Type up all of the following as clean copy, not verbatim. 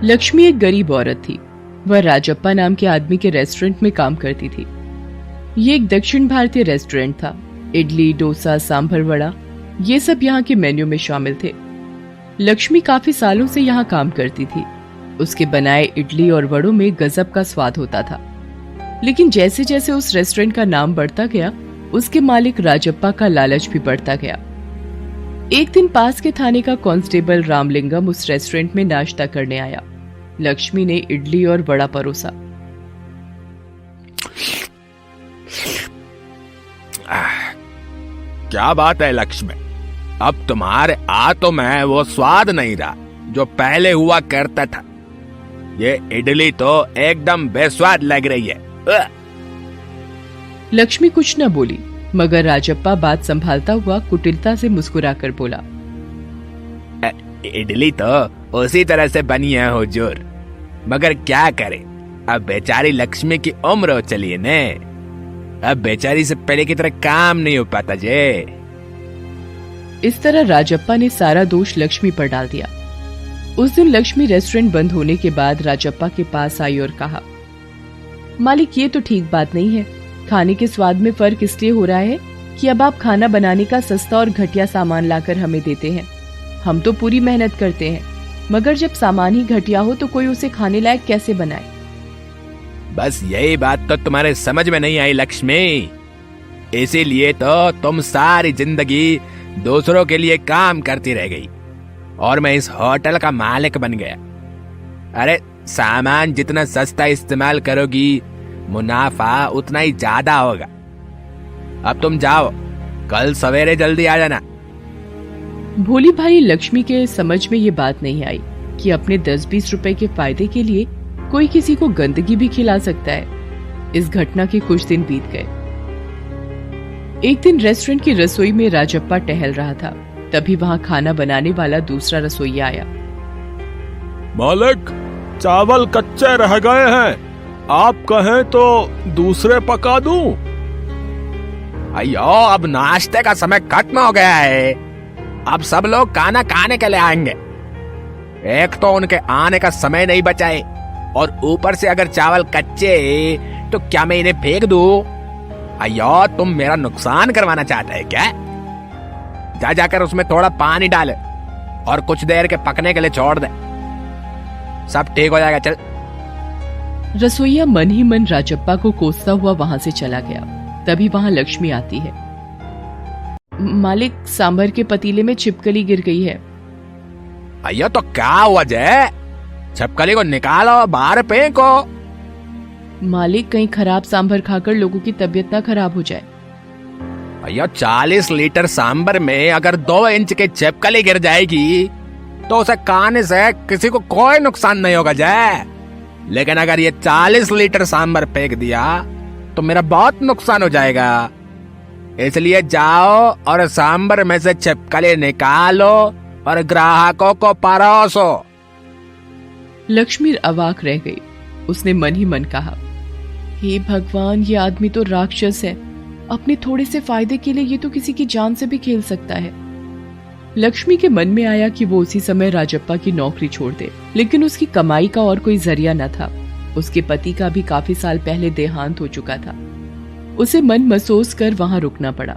लक्ष्मी एक गरीब औरत थी। वह राजप्पा नाम के आदमी के रेस्टोरेंट में काम करती थी। ये एक दक्षिण भारतीय रेस्टोरेंट था। इडली, डोसा, सांभर वड़ा ये सब यहाँ के मेन्यू में शामिल थे। लक्ष्मी काफी सालों से यहाँ काम करती थी। उसके बनाए इडली और वड़ों में गजब का स्वाद होता था। लेकिन जैसे जैसे उस रेस्टोरेंट का नाम बढ़ता गया, उसके मालिक राजप्पा का लालच भी बढ़ता गया। एक दिन पास के थाने का कांस्टेबल रामलिंगम उस रेस्टोरेंट में नाश्ता करने आया। लक्ष्मी ने इडली और वड़ा परोसा। क्या बात है लक्ष्मी, अब तुम्हारे हाथों में वो स्वाद नहीं रहा जो पहले हुआ करता था। ये इडली तो एकदम बेस्वाद लग रही है। लक्ष्मी कुछ न बोली, मगर राजप्पा बात संभालता हुआ कुटिलता से मुस्कुराकर बोला, इडली तो उसी तरह से बनी है हुजूर, मगर क्या करे, अब बेचारी लक्ष्मी की उम्र हो चली है ने, अब बेचारी से पहले की तरह काम नहीं हो पाता जे। इस तरह राजप्पा ने सारा दोष लक्ष्मी पर डाल दिया। उस दिन लक्ष्मी रेस्टोरेंट बंद होने के बाद राजप्पा के पास आई और कहा, मालिक ये तो ठीक बात नहीं है। खाने के स्वाद में फर्क इसलिए हो रहा है कि अब आप खाना बनाने का सस्ता और घटिया सामान लाकर हमें देते हैं। हम तो पूरी मेहनत करते हैं, मगर जब सामान ही घटिया हो तो कोई उसे खाने लायक कैसे बनाए। बस यही बात तो तुम्हारे समझ में नहीं आई लक्ष्मी, इसीलिए तो तुम सारी जिंदगी दूसरों के लिए काम करती रह गई और मैं इस होटल का मालिक बन गया। अरे सामान जितना सस्ता इस्तेमाल करोगी, मुनाफा उतना ही ज्यादा होगा। अब तुम जाओ, कल सवेरे जल्दी आ जाना। भोली भाई लक्ष्मी के समझ में ये बात नहीं आई कि अपने 10-20 रुपए के फायदे के लिए कोई किसी को गंदगी भी खिला सकता है। इस घटना के कुछ दिन बीत गए। एक दिन रेस्टोरेंट की रसोई में राजप्पा टहल रहा था। तभी वहाँ खाना बनाने वाला दूसरा रसोइया आया। मालिक, चावल कच्चे रह गए हैं, आप कहें तो दूसरे पका दूं? अयो, अब नाश्ते का समय खत्म हो गया है। अब सब लोग खाना खाने के लिए आएंगे। एक तो उनके आने का समय नहीं बचा है और ऊपर से अगर चावल कच्चे तो क्या मैं इन्हें फेंक दूं? अयो, तुम मेरा नुकसान करवाना चाहते हैं क्या? जाकर उसमें थोड़ा पानी डाले और कुछ देर के पकने के लिए छोड़ दे, सब ठीक हो जाएगा। चल। रसोइया मन ही मन राजप्पा को कोसता हुआ वहां से चला गया। तभी वहां लक्ष्मी आती है। मालिक, सांभर के पतीले में छिपकली गिर गई है। अयो, तो क्या हुआ जय? छिपकली को निकालो, बाहर फेंको। मालिक, कहीं खराब सांभर खाकर लोगों की तबीयत ना खराब हो जाए। अयो, 40 लीटर सांभर में अगर 2 इंच की छिपकली गिर जाएगी तो उसे खाने से किसी को कोई नुकसान नहीं होगा जय। लेकिन अगर ये 40 लीटर सांभर फेंक दिया तो मेरा बहुत नुकसान हो जाएगा। इसलिए जाओ और सांभर में से छिपकली निकालो और ग्राहकों को परोसो। लक्ष्मी अवाक रह गई। उसने मन ही मन कहा, हे भगवान, ये आदमी तो राक्षस है। अपने थोड़े से फायदे के लिए ये तो किसी की जान से भी खेल सकता है। लक्ष्मी के मन में आया कि वो उसी समय राजप्पा की नौकरी छोड़ दे, लेकिन उसकी कमाई का और कोई जरिया न था। उसके पति का भी काफी साल पहले देहांत हो चुका था। उसे मन महसूस कर वहां रुकना पड़ा।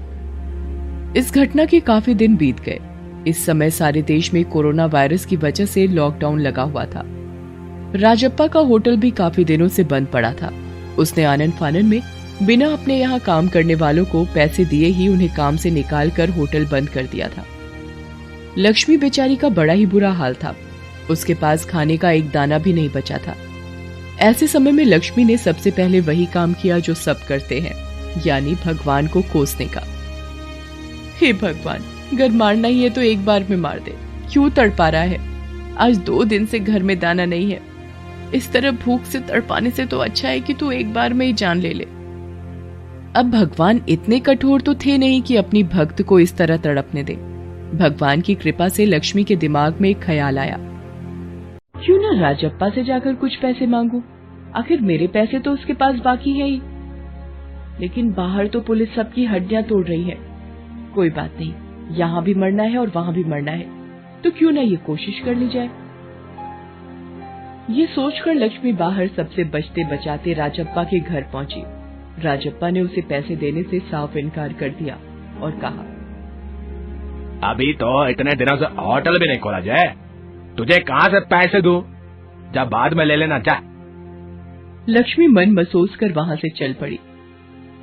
इस घटना के काफी दिन बीत गए। इस समय सारे देश में कोरोना वायरस की वजह से लॉकडाउन लगा हुआ था। राजप्पा का होटल भी काफी दिनों से बंद पड़ा था। उसने आनन फानन में बिना अपने यहाँ काम करने वालों को पैसे दिए ही उन्हें काम से निकाल कर होटल बंद कर दिया था। लक्ष्मी बेचारी का बड़ा ही बुरा हाल था। उसके पास खाने का एक दाना भी नहीं बचा था। ऐसे समय में लक्ष्मी ने सबसे पहले वही काम किया जो सब करते हैं, यानी भगवान को कोसने का। हे भगवान, अगर मारना ही है तो एक बार में मार दे। क्यों तड़पा रहा है? आज 2 दिन से घर में दाना नहीं है। इस तरह भूख से तड़पाने से तो अच्छा है कि तू एक बार में ही जान ले ले। अब भगवान इतने कठोर तो थे नहीं कि अपनी भक्त को इस तरह तड़पने दे। भगवान की कृपा से लक्ष्मी के दिमाग में एक ख्याल आया, क्यों ना राजप्पा से जाकर कुछ पैसे मांगू? आखिर मेरे पैसे तो उसके पास बाकी है ही। लेकिन बाहर तो पुलिस सबकी हड्डियां तोड़ रही है। कोई बात नहीं, यहाँ भी मरना है और वहां भी मरना है, तो क्यों ना ये कोशिश कर ली जाए। ये सोचकर लक्ष्मी बाहर सबसे बचते बचाते राजप्पा के घर पहुंची। राजप्पा ने उसे पैसे देने से साफ इनकार कर दिया और कहा, अभी तो इतने दिनों से होटल भी नहीं खोला जाए, तुझे कहाँ से पैसे दूं? जब बाद में ले लेना चाह। लक्ष्मी मन महसूस कर वहां से चल पड़ी।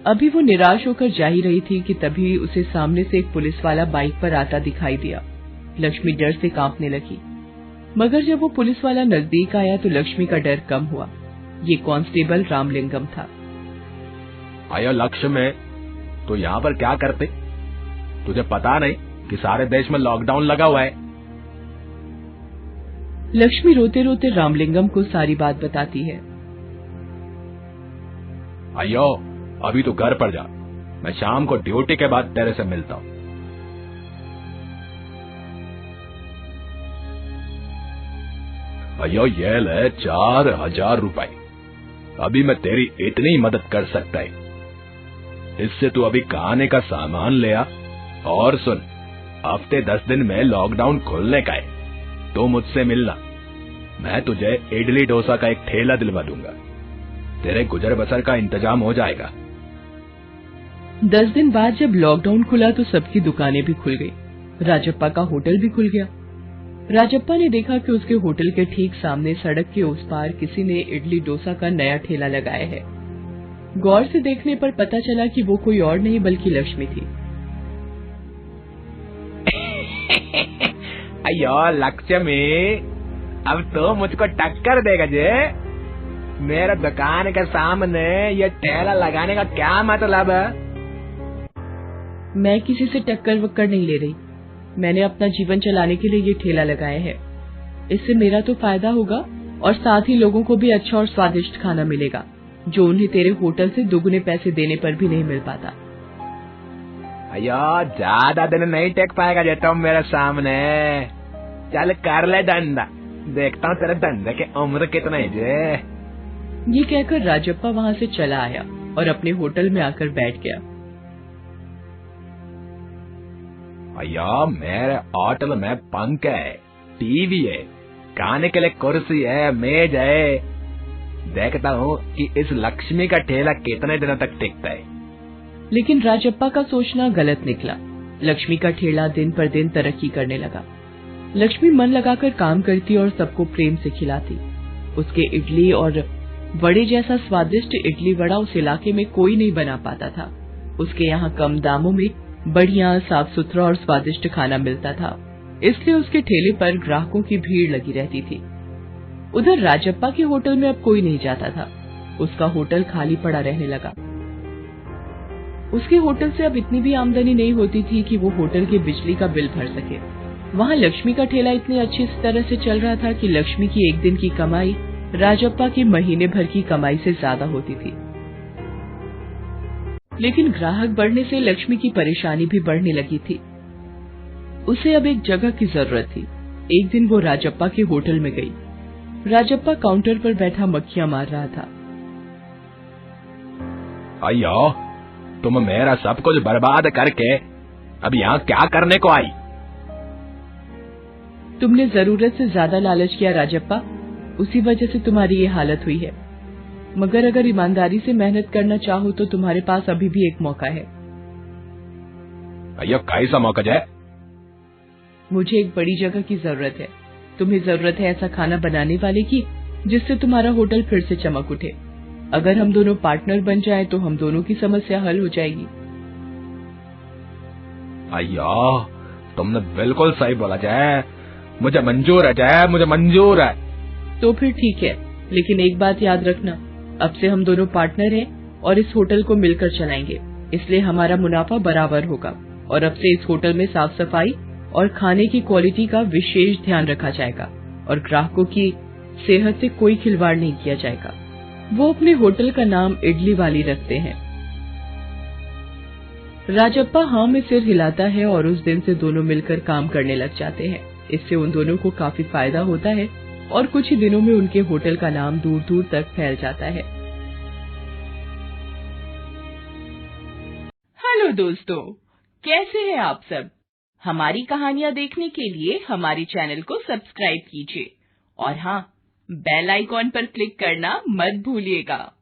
अभी वो निराश होकर जा ही रही थी कि तभी उसे सामने से एक पुलिस वाला बाइक पर आता दिखाई दिया। लक्ष्मी डर से कांपने लगी, मगर जब वो पुलिस वाला नजदीक आया तो लक्ष्मी का डर कम हुआ। ये कांस्टेबल रामलिंगम था। आयो लक्ष्मी, तो यहाँ पर क्या करते? तुझे पता नहीं कि सारे देश में लॉकडाउन लगा हुआ है? लक्ष्मी रोते रोते रामलिंगम को सारी बात बताती है। अयो, अभी तो घर पर जा, मैं शाम को ड्यूटी के बाद तेरे से मिलता हूँ। अयो ये ले 4000 रुपए, अभी मैं तेरी इतनी मदद कर सकता है, इससे तू अभी खाने का सामान ले आ। और सुन, हफ्ते 10 दिन में लॉकडाउन खुलने का है, तो मुझसे मिलना, मैं तुझे इडली डोसा का एक ठेला दिलवा दूंगा, तेरे गुजर बसर का इंतजाम हो जाएगा। 10 दिन बाद जब लॉकडाउन खुला तो सबकी दुकानें भी खुल गई। राजप्पा का होटल भी खुल गया। राजप्पा ने देखा कि उसके होटल के ठीक सामने सड़क के उस पार किसी ने इडली डोसा का नया ठेला लगाया है। गौर से देखने पर पता चला कि वो कोई और नहीं बल्कि लक्ष्मी थी। अयो लक्ष्मी, अब तो मुझको टक्कर देगा जे? मेरा दुकान के सामने ये ठेला लगाने का क्या मतलब है? मैं किसी से टक्कर वक्कर नहीं ले रही, मैंने अपना जीवन चलाने के लिए ये ठेला लगाया है। इससे मेरा तो फायदा होगा और साथ ही लोगों को भी अच्छा और स्वादिष्ट खाना मिलेगा, जो उन्हें तेरे होटल से दुगने पैसे देने पर भी नहीं मिल पाता। अयो ज्यादा दिन नहीं टेक पाएगा जे तुम मेरे सामने। चल कर ले धंधा, देखता हूँ तेरे धंधे की उम्र कितना है जे। ये कहकर राजप्पा वहाँ से चला आया और अपने होटल में आकर बैठ गया। अयो मेरे होटल में पंखा है, टीवी है, खाने के लिए कुर्सी है, मेज है, देखता हूँ कि इस लक्ष्मी का ठेला कितने दिनों तक टिकता है। लेकिन राजप्पा का सोचना गलत निकला। लक्ष्मी का ठेला दिन पर दिन तरक्की करने लगा। लक्ष्मी मन लगाकर काम करती और सबको प्रेम से खिलाती। उसके इडली और वड़े जैसा स्वादिष्ट इडली वड़ा उस इलाके में कोई नहीं बना पाता था। उसके यहाँ कम दामों में बढ़िया, साफ सुथरा और स्वादिष्ट खाना मिलता था, इसलिए उसके ठेले पर ग्राहकों की भीड़ लगी रहती थी। उधर राजप्पा के होटल में अब कोई नहीं जाता था। उसका होटल खाली पड़ा रहने लगा। उसके होटल से अब इतनी भी आमदनी नहीं होती थी कि वो होटल के बिजली का बिल भर सके। वहाँ लक्ष्मी का ठेला इतनी अच्छी तरह से चल रहा था कि लक्ष्मी की एक दिन की कमाई राजप्पा की महीने भर की कमाई से ज्यादा होती थी। लेकिन ग्राहक बढ़ने से लक्ष्मी की परेशानी भी बढ़ने लगी थी। उसे अब एक जगह की जरूरत थी। एक दिन वो राजप्पा के होटल में गई। राजप्पा काउंटर पर बैठा मक्खियां मार रहा था। अयो, तुम मेरा सब कुछ बर्बाद करके अब यहाँ क्या करने को आई? तुमने जरूरत से ज्यादा लालच किया राजप्पा, उसी वजह से तुम्हारी ये हालत हुई है। मगर अगर ईमानदारी से मेहनत करना चाहो तो तुम्हारे पास अभी भी एक मौका है। अयो कैसा मौका है? मुझे एक बड़ी जगह की जरूरत है। तुम्हें जरूरत है ऐसा खाना बनाने वाले की जिससे तुम्हारा होटल फिर से चमक उठे। अगर हम दोनों पार्टनर बन जाएं तो हम दोनों की समस्या हल हो जाएगी। अयो, तुमने बिल्कुल सही बोला जय, मुझे मंजूर है जय, मुझे मंजूर है। तो फिर ठीक है, लेकिन एक बात याद रखना, अब से हम दोनों पार्टनर हैं और इस होटल को मिलकर चलाएंगे, इसलिए हमारा मुनाफा बराबर होगा। और अब से इस होटल में साफ सफाई और खाने की क्वालिटी का विशेष ध्यान रखा जाएगा और ग्राहकों की सेहत से कोई खिलवाड़ नहीं किया जाएगा। वो अपने होटल का नाम इडली वाली रखते हैं। राजप्पा हाँ में सिर हिलाता है और उस दिन से दोनों मिलकर काम करने लग जाते हैं। इससे उन दोनों को काफी फायदा होता है और कुछ ही दिनों में उनके होटल का नाम दूर दूर तक फैल जाता है। हेलो दोस्तों, कैसे हैं आप सब? हमारी कहानियां देखने के लिए हमारे चैनल को सब्सक्राइब कीजिए और हाँ, बेल आइकॉन पर क्लिक करना मत भूलिएगा।